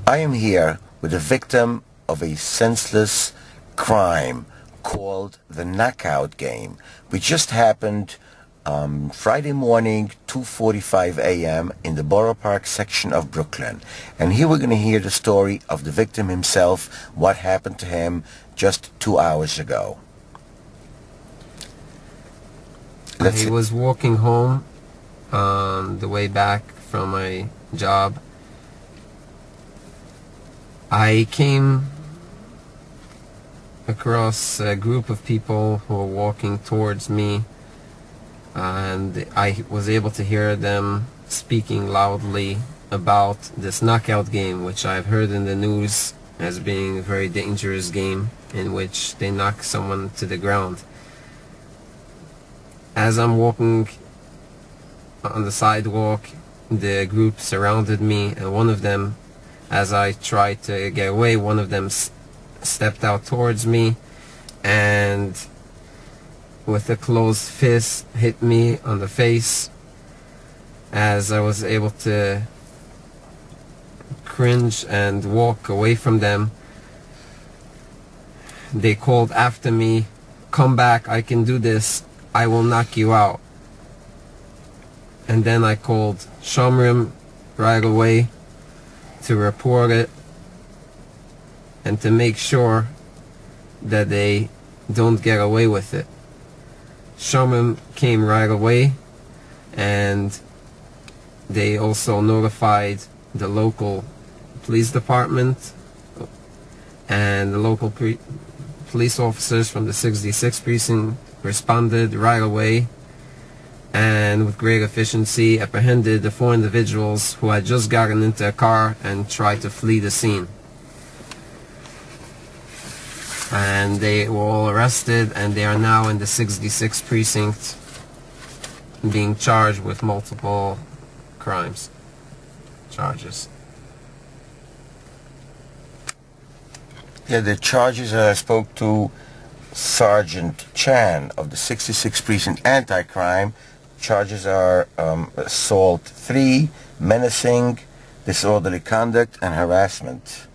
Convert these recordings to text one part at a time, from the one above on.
I am here with a victim of a senseless crime called the knockout game, which just happened Friday morning, 2:45 a.m. in the Borough Park section of Brooklyn. And here we're going to hear the story of the victim himself, what happened to him just 2 hours ago. He was walking home on the way back from my job. I came across a group of people who were walking towards me, and I was able to hear them speaking loudly about this knockout game, which I've heard in the news as being a very dangerous game in which they knock someone to the ground. As I'm walking on the sidewalk, the group surrounded me, and one of them, as I tried to get away, one of them stepped out towards me and with a closed fist hit me on the face. As I was able to cringe and walk away from them, they called after me, "Come back, I can do this, I will knock you out." And then I called Shomrim right away to report it and to make sure that they don't get away with it. Shomrim came right away, and they also notified the local police department, and the local police officers from the 66th precinct responded right away and with great efficiency apprehended the 4 individuals who had just gotten into a car and tried to flee the scene. And they were all arrested, and they are now in the 66th precinct being charged with multiple charges. Yeah, the charges I spoke to Sergeant Chan of the 66th Precinct Anti-Crime. Charges are assault 3, menacing, disorderly conduct, and harassment.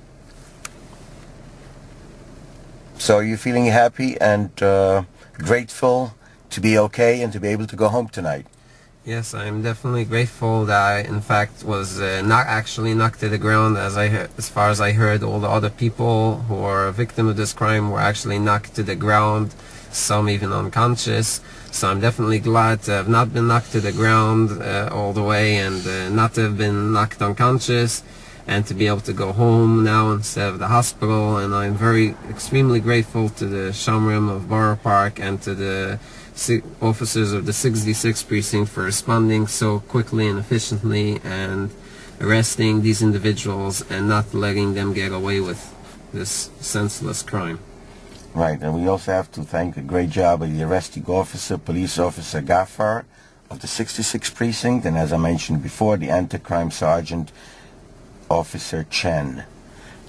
So you're feeling happy and grateful to be okay and to be able to go home tonight? Yes, I'm definitely grateful that I, in fact, was not actually knocked to the ground. As far as I heard, all the other people who are a victim of this crime were actually knocked to the ground, some even unconscious. So I'm definitely glad to have not been knocked to the ground all the way, and not to have been knocked unconscious, and to be able to go home now instead of the hospital. And I'm extremely grateful to the Shomrim of Borough Park and to the officers of the 66th precinct for responding so quickly and efficiently and arresting these individuals and not letting them get away with this senseless crime. Right, and we also have to thank a great job of the arresting officer, police officer Gafar of the 66th precinct, and as I mentioned before, the anti-crime sergeant officer Chen.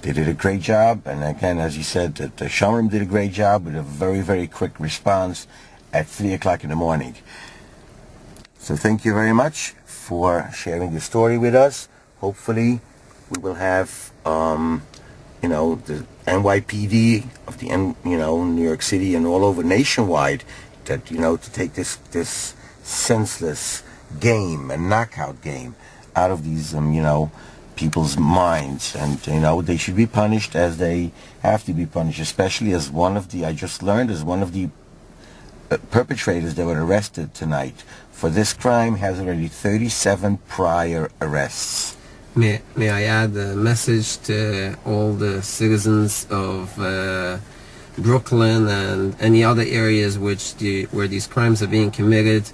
They did a great job, and again, as you said, the Shomrim did a great job with a very, very quick response at 3 o'clock in the morning. So thank you very much for sharing your story with us. Hopefully we will have the NYPD of the New York City and all over nationwide that to take this senseless game, a knockout game, out of these people's minds, and they should be punished as they have to be punished, especially as one of the perpetrators that were arrested tonight for this crime has already 37 prior arrests. May I add a message to all the citizens of Brooklyn and any other areas where these crimes are being committed,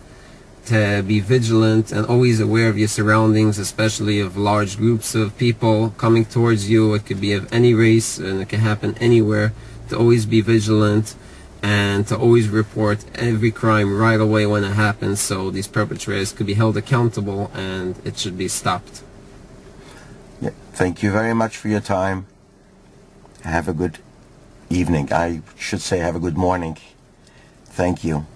to be vigilant and always aware of your surroundings, especially of large groups of people coming towards you. It could be of any race and it can happen anywhere. To always be vigilant and to always report every crime right away when it happens, so these perpetrators could be held accountable and it should be stopped. Yeah, thank you very much for your time. Have a good evening. I should say have a good morning. Thank you.